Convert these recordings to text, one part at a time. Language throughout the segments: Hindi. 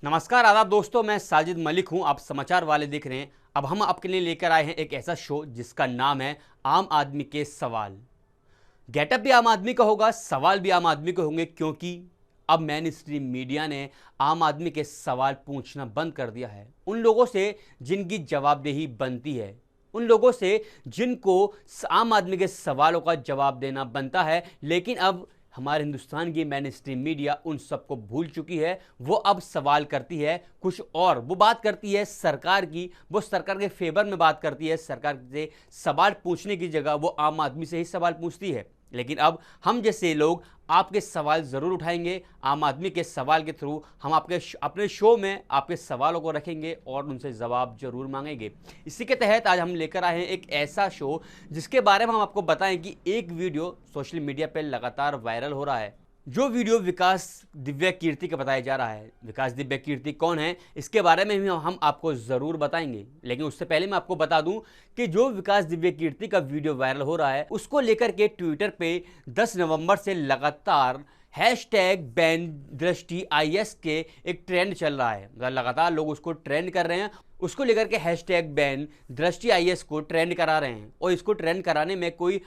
नमस्कार आदाब दोस्तों, मैं साजिद मलिक हूं। आप समाचार वाले देख रहे हैं। अब हम आपके लिए लेकर आए हैं एक ऐसा शो जिसका नाम है आम आदमी के सवाल। गेटअप भी आम आदमी का होगा, सवाल भी आम आदमी के होंगे, क्योंकि अब मेन स्ट्रीम मीडिया ने आम आदमी के सवाल पूछना बंद कर दिया है। उन लोगों से जिनकी जवाबदेही बनती है, उन लोगों से जिनको आम आदमी के सवालों का जवाब देना बनता है। लेकिन अब हमारे हिंदुस्तान की मेन स्ट्रीम मीडिया उन सबको भूल चुकी है। वो अब सवाल करती है कुछ और, वो बात करती है सरकार की, वो सरकार के फेवर में बात करती है। सरकार से सवाल पूछने की जगह वो आम आदमी से ही सवाल पूछती है। लेकिन अब हम जैसे लोग आपके सवाल ज़रूर उठाएंगे। आम आदमी के सवाल के थ्रू हम आपके अपने शो में आपके सवालों को रखेंगे और उनसे जवाब जरूर मांगेंगे। इसी के तहत आज हम लेकर आए हैं एक ऐसा शो जिसके बारे में हम आपको बताएं कि एक वीडियो सोशल मीडिया पर लगातार वायरल हो रहा है। जो वीडियो विकास दिव्य कीर्ति का बताया जा रहा है। विकास दिव्य कीर्ति कौन है, इसके बारे में भी हम आपको ज़रूर बताएंगे। लेकिन उससे पहले मैं आपको बता दूं कि जो विकास दिव्य कीर्ति का वीडियो वायरल हो रहा है, उसको लेकर के ट्विटर पे 10 नवंबर से लगातार #बैन दृष्टि IS के एक ट्रेंड चल रहा है। लगातार लोग उसको ट्रेंड कर रहे हैं, उसको लेकर के #बैन दृष्टि IS को ट्रेंड करा रहे हैं। और इसको ट्रेंड कराने में कोई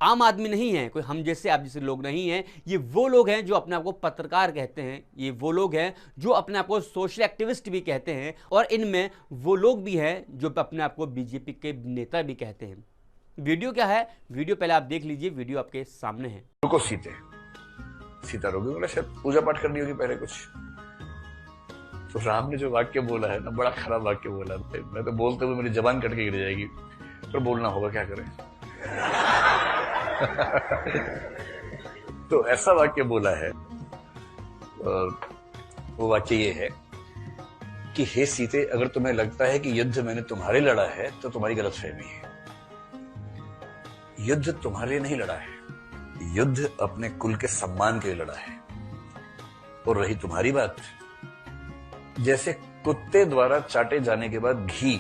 आम आदमी नहीं है, कोई हम जैसे आप जैसे लोग नहीं हैं। ये वो लोग हैं जो अपने आप को पत्रकार कहते हैं, ये वो लोग हैं जो अपने आप को सोशल एक्टिविस्ट भी कहते हैं, और इनमें वो लोग भी हैं जो अपने आप को बीजेपी के नेता भी कहते हैं। वीडियो क्या है, वीडियो पहले आप देख लीजिए, वीडियो आपके सामने है। रुको सीता रोगी बोला, शायद पूजा पाठ करनी होगी पहले कुछ। तो राम ने जो वाक्य बोला है ना, बड़ा खराब वाक्य बोला। मैं तो बोलते हुए मेरी जबान कट के गिर जाएगी, पर बोलना होगा, क्या करें। तो ऐसा वाक्य बोला है, वो वाक्य ये है कि हे सीते, अगर तुम्हें लगता है कि युद्ध मैंने तुम्हारे लड़ा है तो तुम्हारी गलतफहमी है। युद्ध तुम्हारे लिए नहीं लड़ा है, युद्ध अपने कुल के सम्मान के लिए लड़ा है। और रही तुम्हारी बात, जैसे कुत्ते द्वारा चाटे जाने के बाद घी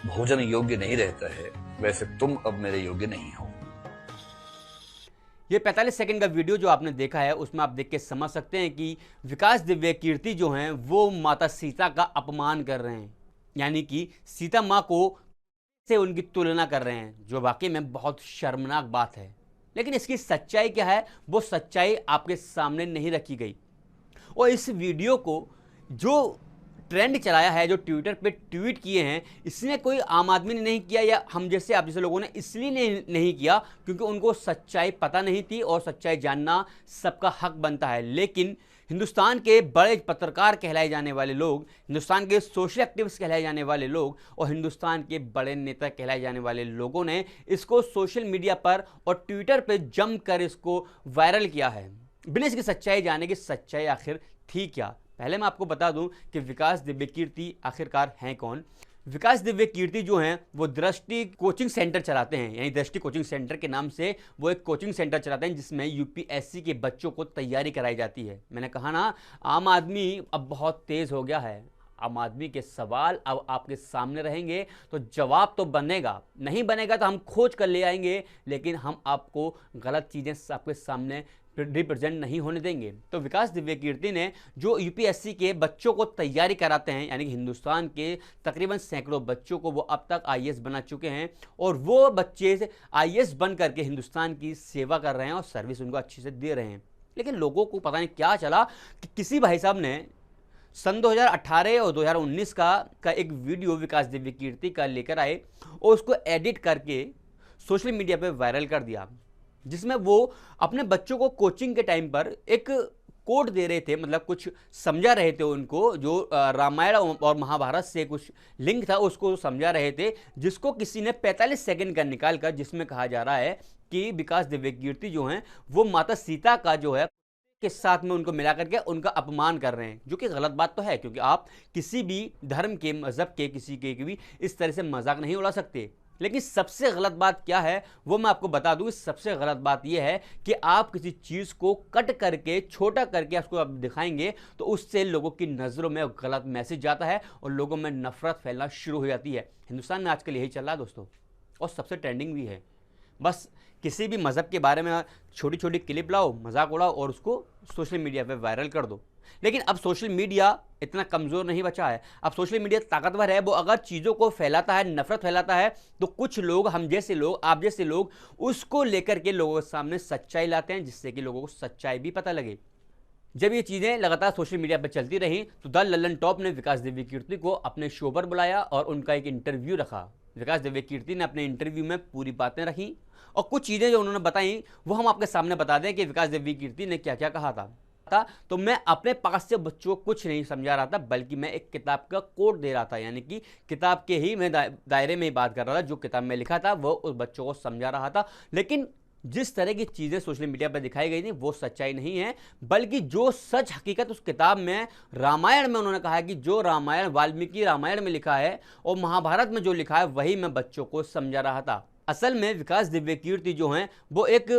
भोजन योग्य नहीं रहता है, वैसे तुम अब मेरे योग्य नहीं हो। ये 45 सेकंड का वीडियो जो आपने देखा है, उसमें आप देख के समझ सकते हैं कि विकास दिव्य कीर्ति जो हैं वो माता सीता का अपमान कर रहे हैं, यानी कि सीता माँ को से उनकी तुलना कर रहे हैं, जो वाकई में बहुत शर्मनाक बात है। लेकिन इसकी सच्चाई क्या है, वो सच्चाई आपके सामने नहीं रखी गई। और इस वीडियो को जो ट्रेंड चलाया है, जो ट्विटर पे ट्वीट किए हैं, इसने कोई आम आदमी ने नहीं किया, या हम जैसे आप जैसे लोगों ने इसलिए नहीं किया क्योंकि उनको सच्चाई पता नहीं थी, और सच्चाई जानना सबका हक बनता है। लेकिन हिंदुस्तान के बड़े पत्रकार कहलाए जाने वाले लोग, हिंदुस्तान के सोशल एक्टिविस्ट कहलाए जाने वाले लोग, और हिंदुस्तान के बड़े नेता कहलाए जाने वाले लोगों ने इसको सोशल मीडिया पर और ट्विटर पर जमकर इसको वायरल किया है, बिना इसकी सच्चाई जाने की सच्चाई आखिर थी क्या। पहले मैं आपको बता दूं कि विकास दिव्य कीर्ति आखिरकार हैं कौन। विकास दिव्य कीर्ति जो हैं वो दृष्टि कोचिंग सेंटर चलाते हैं, यानी दृष्टि कोचिंग सेंटर के नाम से वो एक कोचिंग सेंटर चलाते हैं जिसमें UPSC के बच्चों को तैयारी कराई जाती है। मैंने कहा ना, आम आदमी अब बहुत तेज़ हो गया है। आम आदमी के सवाल अब आपके सामने रहेंगे तो जवाब तो बनेगा, नहीं बनेगा तो हम खोज कर ले आएंगे, लेकिन हम आपको गलत चीज़ें आपके सामने रिप्रेजेंट नहीं होने देंगे। तो विकास दिव्य कीर्ति ने जो UPSC के बच्चों को तैयारी कराते हैं, यानी कि हिंदुस्तान के तकरीबन सैकड़ों बच्चों को वो अब तक IAS बना चुके हैं, और वो बच्चे IAS बन करके हिंदुस्तान की सेवा कर रहे हैं और सर्विस उनको अच्छे से दे रहे हैं। लेकिन लोगों को पता नहीं क्या चला कि किसी भाई साहब ने सन 2018 और 2019 का एक वीडियो विकास दिव्य कीर्ति का लेकर आए और उसको एडिट करके सोशल मीडिया पे वायरल कर दिया, जिसमें वो अपने बच्चों को कोचिंग के टाइम पर एक कोड दे रहे थे, मतलब कुछ समझा रहे थे उनको, जो रामायण और महाभारत से कुछ लिंक था उसको समझा रहे थे, जिसको किसी ने 45 सेकंड का निकाल कर, जिसमें कहा जा रहा है कि विकास दिव्य कीर्ति जो हैं वो माता सीता का जो है के साथ में उनको मिला करके उनका अपमान कर रहे हैं, जो कि गलत बात तो है, क्योंकि आप किसी भी धर्म के, मजहब के, किसी के भी इस तरह से मजाक नहीं उड़ा सकते। लेकिन सबसे गलत बात क्या है वो मैं आपको बता दूं। सबसे गलत बात यह है कि आप किसी चीज़ को कट करके, छोटा करके उसको आप दिखाएंगे तो उससे लोगों की नज़रों में गलत मैसेज जाता है और लोगों में नफरत फैलना शुरू हो जाती है। हिंदुस्तान में आजकल यही चल रहा है दोस्तों, और सबसे ट्रेंडिंग भी है। बस किसी भी मज़हब के बारे में छोटी छोटी क्लिप लाओ, मजाक उड़ाओ और उसको सोशल मीडिया पे वायरल कर दो। लेकिन अब सोशल मीडिया इतना कमज़ोर नहीं बचा है, अब सोशल मीडिया ताकतवर है। वो अगर चीज़ों को फैलाता है, नफरत फैलाता है, तो कुछ लोग, हम जैसे लोग, आप जैसे लोग, उसको लेकर के लोगों के सामने सच्चाई लाते हैं, जिससे कि लोगों को सच्चाई भी पता लगे। जब ये चीज़ें लगातार सोशल मीडिया पर चलती रहीं तो द लल्लन टॉप ने विकास दिव्य कीर्ति को अपने शो पर बुलाया और उनका एक इंटरव्यू रखा। विकास दिव्य कीर्ति ने अपने इंटरव्यू में पूरी बातें रखी और कुछ चीज़ें जो उन्होंने बताई वो हम आपके सामने बता दें कि विकास दिव्य कीर्ति ने क्या क्या कहा था। तो मैं अपने पास से बच्चों को कुछ नहीं समझा रहा था, बल्कि मैं एक किताब का कोट दे रहा था, यानी कि किताब के ही मैं दायरे में ही बात कर रहा था। जो किताब में लिखा था वो उस बच्चों को समझा रहा था। लेकिन जिस तरह की चीज़ें सोशल मीडिया पर दिखाई गई थी वो सच्चाई नहीं है, बल्कि जो सच हकीकत उस किताब में, रामायण में उन्होंने कहा है कि जो रामायण वाल्मीकि रामायण में लिखा है और महाभारत में जो लिखा है वही मैं बच्चों को समझा रहा था। असल में विकास दिव्य कीर्ति जो हैं वो एक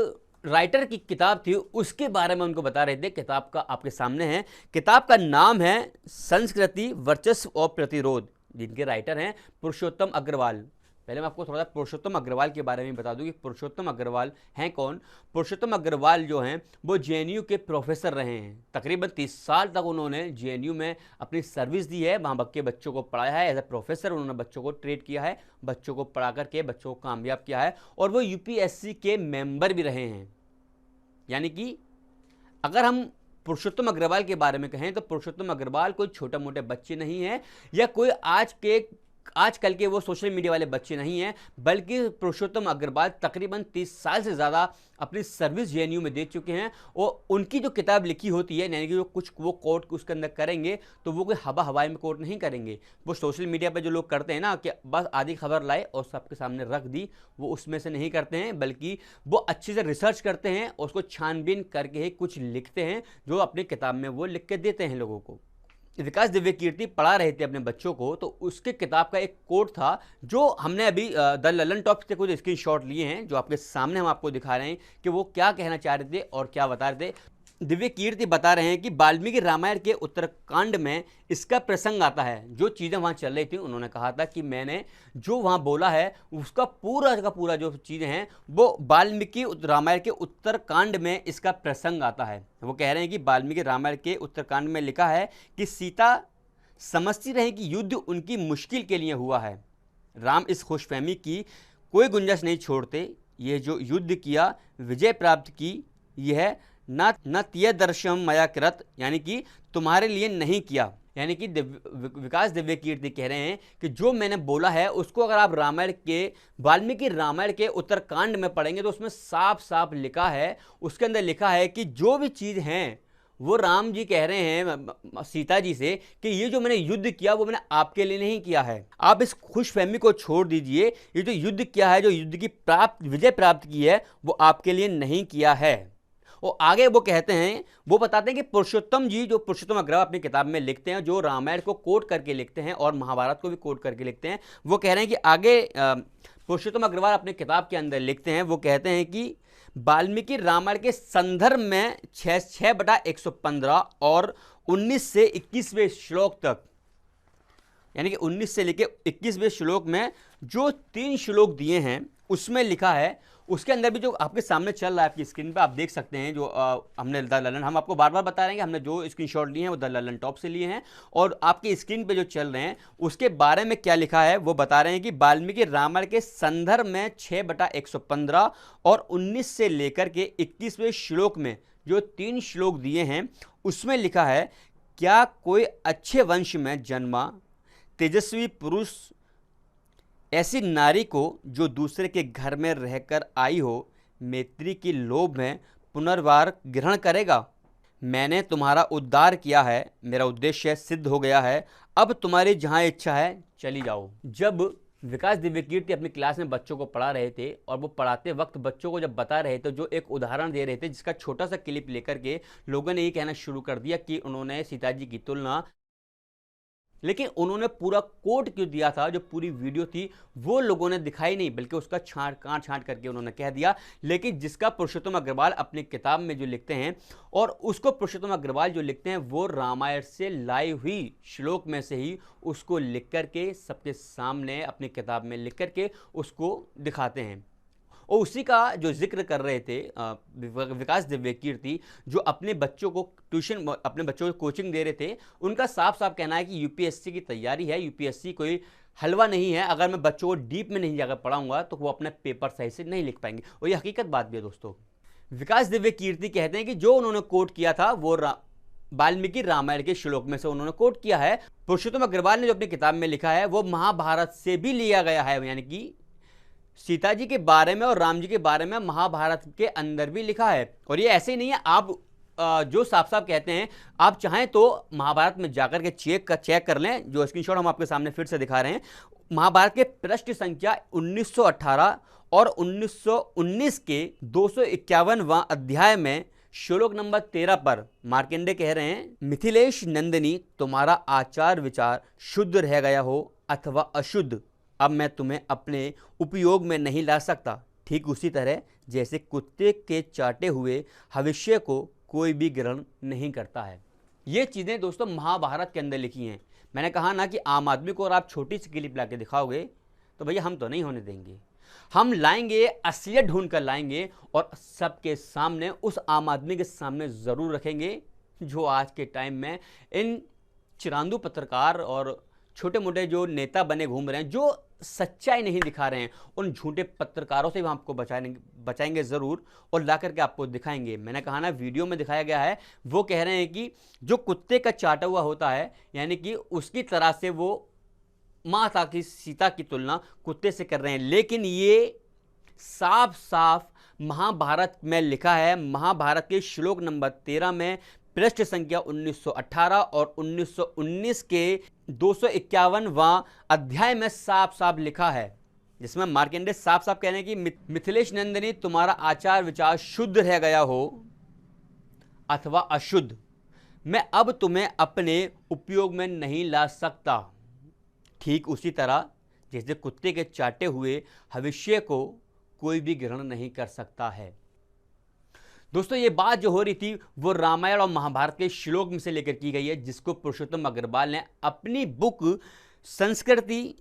राइटर की किताब थी, उसके बारे में उनको बता रहे थे। किताब का आपके सामने है, किताब का नाम है संस्कृति, वर्चस्व और प्रतिरोध, जिनके राइटर हैं पुरुषोत्तम अग्रवाल। पहले मैं आपको थोड़ा सा पुरुषोत्तम अग्रवाल के बारे में बता दूं कि पुरुषोत्तम अग्रवाल हैं कौन। पुरुषोत्तम अग्रवाल जो हैं वो जेएनयू के प्रोफेसर रहे हैं। तकरीबन 30 साल तक उन्होंने जेएनयू में अपनी सर्विस दी है, वहाँ के बच्चों को पढ़ाया है। एज ए प्रोफेसर उन्होंने बच्चों को ट्रेन किया है, बच्चों को पढ़ा करके बच्चों को कामयाब किया है, और वो यूपीएससी के मेंबर भी रहे हैं। यानी कि अगर हम पुरुषोत्तम अग्रवाल के बारे में कहें तो पुरुषोत्तम अग्रवाल कोई छोटे मोटे बच्चे नहीं हैं, या कोई आजकल के वो सोशल मीडिया वाले बच्चे नहीं हैं, बल्कि पुरुषोत्तम अग्रवाल तकरीबन 30 साल से ज़्यादा अपनी सर्विस जेएनयू में दे चुके हैं। और उनकी जो किताब लिखी होती है, यानी कि जो कुछ वो कोट उसके अंदर करेंगे तो वो कोई हवाई में कोट नहीं करेंगे। वो सोशल मीडिया पर जो लोग करते हैं ना कि बस आधी खबर लाए और सबके सामने रख दी, वो उसमें से नहीं करते हैं, बल्कि वो अच्छे से रिसर्च करते हैं और उसको छानबीन करके ही कुछ लिखते हैं, जो अपनी किताब में वो लिख के देते हैं लोगों को। विकास दिव्य कीर्ति पढ़ा रहे थे अपने बच्चों को, तो उसके किताब का एक कोट था जो हमने अभी द लल्लन टॉप से कुछ स्क्रीनशॉट लिए हैं, जो आपके सामने हम आपको दिखा रहे हैं कि वो क्या कहना चाह रहे थे और क्या बता रहे थे। दिव्य कीर्ति बता रहे हैं कि वाल्मीकि रामायण के उत्तरकांड में इसका प्रसंग आता है। जो चीज़ें वहाँ चल रही थी, उन्होंने कहा था कि मैंने जो वहाँ बोला है उसका पूरा का पूरा जो चीज़ें हैं वो वाल्मीकि रामायण के उत्तरकांड में इसका प्रसंग आता है। वो कह रहे हैं कि वाल्मीकि रामायण के उत्तरकांड में लिखा है कि सीता समझती रही कि युद्ध उनकी मुश्किल के लिए हुआ है। राम इस खुशफहमी की कोई गुंजाइश नहीं छोड़ते, ये जो युद्ध किया, विजय प्राप्त की, यह न तिय दर्शम मया कृत, यानी कि तुम्हारे लिए नहीं किया। यानी कि विकास दिव्य कीर्ति कह रहे हैं कि जो मैंने बोला है उसको अगर आप वाल्मीकि रामायण के उत्तरकांड में पढ़ेंगे तो उसमें साफ साफ लिखा है, उसके अंदर लिखा है कि जो भी चीज़ हैं वो राम जी कह रहे हैं सीता जी से कि ये जो मैंने युद्ध किया वो मैंने आपके लिए नहीं किया है, आप इस खुशफहमी को छोड़ दीजिए, ये जो युद्ध किया है, जो युद्ध की विजय प्राप्त की है, वो आपके लिए नहीं किया है। और आगे वो कहते हैं, वो बताते हैं कि पुरुषोत्तम जी, जो पुरुषोत्तम अग्रवाल अपनी किताब में लिखते हैं, जो रामायण को कोट करके लिखते हैं और महाभारत को भी कोट करके लिखते हैं, वो कह रहे हैं कि आगे पुरुषोत्तम अग्रवाल अपनी किताब के अंदर लिखते हैं, वो कहते हैं कि वाल्मीकि रामायण के संदर्भ में 6/115 और 19 से 21वें श्लोक तक, यानी कि 19 से लेकर 21वें श्लोक में जो 3 श्लोक दिए हैं उसमें लिखा है, उसके अंदर भी जो आपके सामने चल रहा है, आपकी स्क्रीन पे आप देख सकते हैं, जो हमने द लल्लन, हम आपको बार बार बता रहे हैं कि हमने जो स्क्रीनशॉट लिए हैं वो द लल्लन टॉप से लिए हैं, और आपकी स्क्रीन पे जो चल रहे हैं उसके बारे में क्या लिखा है वो बता रहे हैं कि वाल्मीकि रामायण के संदर्भ में 6/115 और 19 से लेकर के 21वें श्लोक में जो 3 श्लोक दिए हैं उसमें लिखा है, क्या कोई अच्छे वंश में जन्मा तेजस्वी पुरुष ऐसी नारी को जो दूसरे के घर में रहकर आई हो, मैत्री की लोभ में पुनर्वार ग्रहण करेगा? मैंने तुम्हारा उद्धार किया है, मेरा उद्देश्य सिद्ध हो गया है, अब तुम्हारी जहाँ इच्छा है चली जाओ। जब विकास दिव्य कीर्ति अपनी क्लास में बच्चों को पढ़ा रहे थे और वो पढ़ाते वक्त बच्चों को जब बता रहे थे, जो एक उदाहरण दे रहे थे, जिसका छोटा सा क्लिप लेकर के लोगों ने ये कहना शुरू कर दिया कि उन्होंने सीता जी की तुलना, लेकिन उन्होंने पूरा कोट क्यों दिया था, जो पूरी वीडियो थी वो लोगों ने दिखाई नहीं, बल्कि उसका काट करके उन्होंने कह दिया। लेकिन जिसका पुरुषोत्तम अग्रवाल अपनी किताब में जो लिखते हैं, और उसको पुरुषोत्तम अग्रवाल जो लिखते हैं वो रामायण से लाई हुई श्लोक में से ही उसको लिख करके सबके सामने अपनी किताब में लिख करके उसको दिखाते हैं। और उसी का जो जिक्र कर रहे थे विकास दिव्य कीर्ति, जो अपने बच्चों को ट्यूशन, अपने बच्चों को कोचिंग दे रहे थे। उनका साफ साफ कहना है कि यूपीएससी की तैयारी है, यूपीएससी कोई हलवा नहीं है। अगर मैं बच्चों को डीप में नहीं जाकर पढ़ाऊंगा तो वो अपने पेपर सही से नहीं लिख पाएंगे, और ये हकीकत बात भी है दोस्तों। विकास दिव्य कीर्ति कहते हैं कि जो उन्होंने कोट किया था वो वाल्मीकि रामायण के श्लोक में से उन्होंने कोट किया है। पुरुषोत्तम अग्रवाल ने जो अपनी किताब में लिखा है वो महाभारत से भी लिया गया है, यानी कि सीता जी के बारे में और राम जी के बारे में महाभारत के अंदर भी लिखा है। और ये ऐसे ही नहीं है, आप जो साफ साफ कहते हैं, आप चाहें तो महाभारत में जाकर के चेक कर लें, जो स्क्रीनशॉट हम आपके सामने फिर से दिखा रहे हैं। महाभारत के पृष्ठ संख्या 1918 और 1919 के 251वां अध्याय में श्लोक नंबर 13 पर मार्कंडेय कह रहे हैं, मिथिलेश नंदिनी तुम्हारा आचार विचार शुद्ध रह गया हो अथवा अशुद्ध, अब मैं तुम्हें अपने उपयोग में नहीं ला सकता। ठीक उसी तरह जैसे कुत्ते के चाटे हुए भविष्य को कोई भी ग्रहण नहीं करता है। ये चीज़ें दोस्तों महाभारत के अंदर लिखी हैं। मैंने कहा ना कि आम आदमी को और आप छोटी सी क्लिप ला के दिखाओगे तो भैया हम तो नहीं होने देंगे। हम लाएंगे, असलियत ढूंढ कर लाएंगे और सबके सामने, उस आम आदमी के सामने ज़रूर रखेंगे जो आज के टाइम में इन चिरांदू पत्रकार और छोटे मोटे जो नेता बने घूम रहे हैं, जो सच्चाई नहीं दिखा रहे हैं, उन झूठे पत्रकारों से भी हम आपको बचाएंगे ज़रूर और ला करके आपको दिखाएंगे। मैंने कहा ना, वीडियो में दिखाया गया है, वो कह रहे हैं कि जो कुत्ते का चाटा हुआ होता है, यानी कि उसकी तरह से वो माता की सीता की तुलना कुत्ते से कर रहे हैं। लेकिन ये साफ साफ महाभारत में लिखा है। महाभारत के श्लोक नंबर 13 में पृष्ठ संख्या 1918 और 1919 के 251वां अध्याय में साफ साफ लिखा है, जिसमें मार्कंडेय साफ साफ कह रहे हैं कि मिथिलेश नंदिनी तुम्हारा आचार विचार शुद्ध रह गया हो अथवा अशुद्ध, मैं अब तुम्हें अपने उपयोग में नहीं ला सकता। ठीक उसी तरह जैसे कुत्ते के चाटे हुए भविष्य को कोई भी ग्रहण नहीं कर सकता है। दोस्तों ये बात जो हो रही थी वो रामायण और महाभारत के श्लोक में से लेकर की गई है, जिसको पुरुषोत्तम अग्रवाल ने अपनी बुक संस्कृति,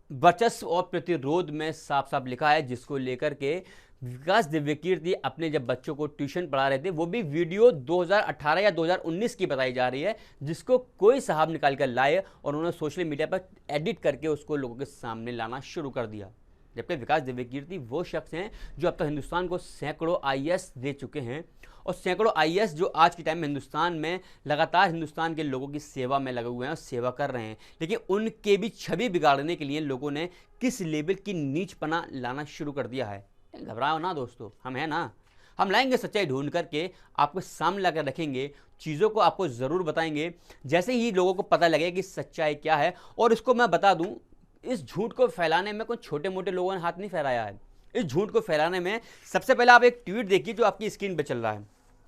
वर्चस्व और प्रतिरोध में साफ साफ लिखा है, जिसको लेकर के विकास दिव्य कीर्ति अपने जब बच्चों को ट्यूशन पढ़ा रहे थे, वो भी वीडियो 2018 या 2019 की बताई जा रही है, जिसको कोई साहब निकाल कर लाए और उन्होंने सोशल मीडिया पर एडिट करके उसको लोगों के सामने लाना शुरू कर दिया। जबकि विकास दिव्य कीर्ति वो शख्स हैं जो अब तक हिंदुस्तान को सैकड़ों आईएएस दे चुके हैं, और सैकड़ों आईएएस जो आज के टाइम में हिंदुस्तान में लगातार हिंदुस्तान के लोगों की सेवा में लगे हुए हैं और सेवा कर रहे हैं। लेकिन उनके भी छवि बिगाड़ने के लिए लोगों ने किस लेवल की नीचपना लाना शुरू कर दिया है। घबराओ ना दोस्तों, हम हैं ना, हम लाएंगे सच्चाई ढूंढ करके आपको सामने लाकर रखेंगे, चीज़ों को आपको ज़रूर बताएंगे जैसे ही लोगों को पता लगे कि सच्चाई क्या है। और इसको मैं बता दूं, इस झूठ को फैलाने में कोई छोटे मोटे लोगों ने हाथ नहीं फैलाया है। इस झूठ को फैलाने में सबसे पहले आप एक ट्वीट देखिए जो आपकी स्क्रीन पे चल रहा है।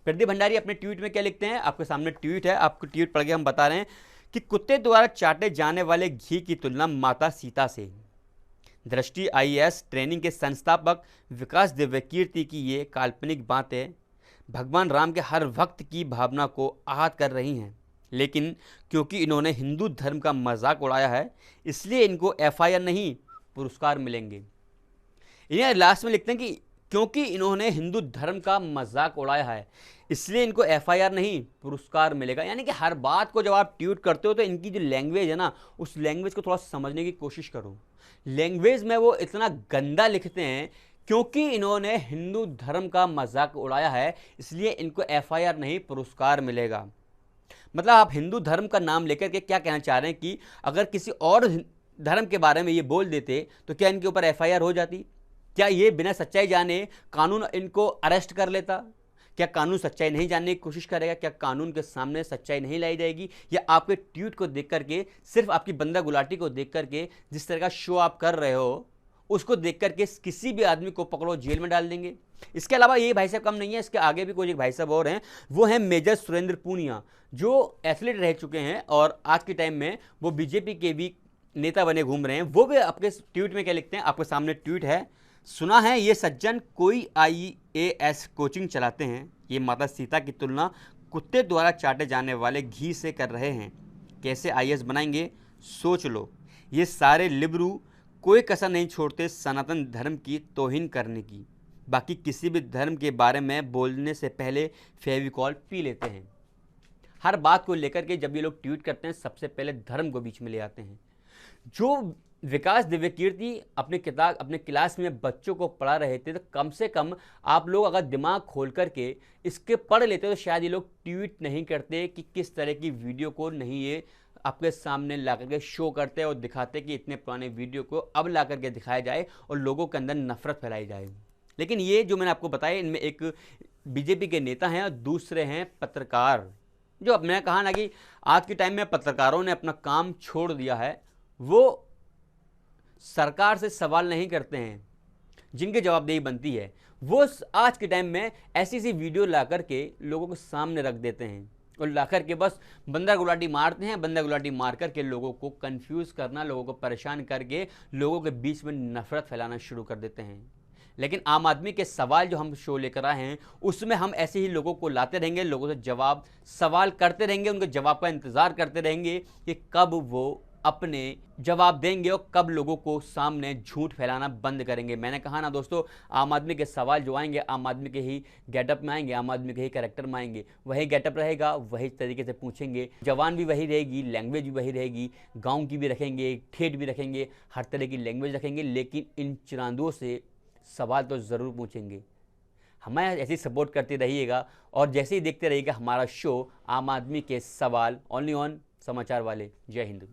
प्रदीप भंडारी अपने ट्वीट में क्या लिखते हैं, आपके सामने ट्वीट है, आपको ट्वीट पढ़ के हम बता रहे हैं कि कुत्ते द्वारा चाटे जाने वाले घी की तुलना माता सीता से। दृष्टि आईएएस ट्रेनिंग के संस्थापक विकास दिव्य कीर्ति की ये काल्पनिक बातें भगवान राम के हर वक्त की भावना को आहत कर रही हैं, लेकिन क्योंकि इन्होंने हिंदू धर्म का मजाक उड़ाया है इसलिए इनको एफआईआर नहीं पुरस्कार मिलेंगे। इन्हें लास्ट में लिखते हैं कि क्योंकि इन्होंने हिंदू धर्म का मजाक उड़ाया है इसलिए इनको एफआईआर नहीं पुरस्कार मिलेगा। यानी कि हर बात को जब आप ट्वीट करते हो तो इनकी जो लैंग्वेज है ना, उस लैंग्वेज को थोड़ा समझने की कोशिश करो। लैंग्वेज में वो इतना गंदा लिखते हैं क्योंकि इन्होंने हिंदू धर्म का मजाक उड़ाया है इसलिए इनको एफआईआर नहीं पुरस्कार मिलेगा। मतलब आप हिंदू धर्म का नाम लेकर के क्या कहना चाह रहे हैं कि अगर किसी और धर्म के बारे में ये बोल देते तो क्या इनके ऊपर एफआईआर हो जाती? क्या ये बिना सच्चाई जाने कानून इनको अरेस्ट कर लेता? क्या कानून सच्चाई नहीं जानने की कोशिश करेगा? क्या कानून के सामने सच्चाई नहीं लाई जाएगी? या आपके ट्वीट को देख करके, सिर्फ आपकी बंदा गुलाटी को देख करके, जिस तरह का शो आप कर रहे हो उसको देख करके किसी भी आदमी को पकड़ो जेल में डाल देंगे? इसके अलावा ये भाई साहब कम नहीं है, इसके आगे भी कोई एक भाई साहब और हैं, वो हैं मेजर सुरेंद्र पूनिया, जो एथलीट रह चुके हैं और आज के टाइम में वो बीजेपी के भी नेता बने घूम रहे हैं। वो भी अपने ट्वीट में क्या लिखते हैं, आपके सामने ट्वीट है। सुना है ये सज्जन कोई आईएएस कोचिंग चलाते हैं, ये माता सीता की तुलना कुत्ते द्वारा चाटे जाने वाले घी से कर रहे हैं, कैसे आईएएस बनाएंगे सोच लो। ये सारे लिबरू कोई कसर नहीं छोड़ते सनातन धर्म की तौहीन करने की। बाकी किसी भी धर्म के बारे में बोलने से पहले फेविकॉल पी लेते हैं। हर बात को लेकर के जब ये लोग ट्वीट करते हैं सबसे पहले धर्म को बीच में ले आते हैं। जो विकास दिव्यकीर्ति अपने क्लास में बच्चों को पढ़ा रहे थे, तो कम से कम आप लोग अगर दिमाग खोल करके इसके पढ़ लेते तो शायद ये लोग ट्वीट नहीं करते कि किस तरह की वीडियो को नहीं ये आपके सामने ला करके शो करते और दिखाते कि इतने पुराने वीडियो को अब ला करके दिखाया जाए और लोगों के अंदर नफरत फैलाई जाए। लेकिन ये जो मैंने आपको बताया, इनमें एक बीजेपी के नेता हैं और दूसरे हैं पत्रकार। जो अब मैंने कहा ना कि आज के टाइम में पत्रकारों ने अपना काम छोड़ दिया है, वो सरकार से सवाल नहीं करते हैं, जिनकी जवाबदेही बनती है वो आज के टाइम में ऐसी सी वीडियो ला करके लोगों के सामने रख देते हैं और ला करके बस बंदा गुलाटी मारते हैं। बंदा गुलाटी मार करके लोगों को कंफ्यूज करना, लोगों को परेशान करके लोगों के बीच में नफरत फैलाना शुरू कर देते हैं। लेकिन आम आदमी के सवाल जो हम शो लेकर आए हैं उसमें हम ऐसे ही लोगों को लाते रहेंगे, लोगों से सवाल करते रहेंगे, उनके जवाब का इंतज़ार करते रहेंगे कि कब वो अपने जवाब देंगे और कब लोगों को सामने झूठ फैलाना बंद करेंगे। मैंने कहा ना दोस्तों, आम आदमी के सवाल जो आएंगे आम आदमी के ही गेटअप में आएंगे, आम आदमी के ही कैरेक्टर में आएंगे। वही गेटअप रहेगा, वही तरीके से पूछेंगे, जवान भी वही रहेगी, लैंग्वेज भी वही रहेगी, गाँव की भी रखेंगे, ठेठ भी रखेंगे, हर तरह की लैंग्वेज रखेंगे, लेकिन इन चिरांदों से सवाल तो ज़रूर पूछेंगे। हमें ऐसे ही सपोर्ट करते रहिएगा और जैसे ही देखते रहिएगा हमारा शो आम आदमी के सवाल, ओनली ऑन समाचार वाले। जय हिंद।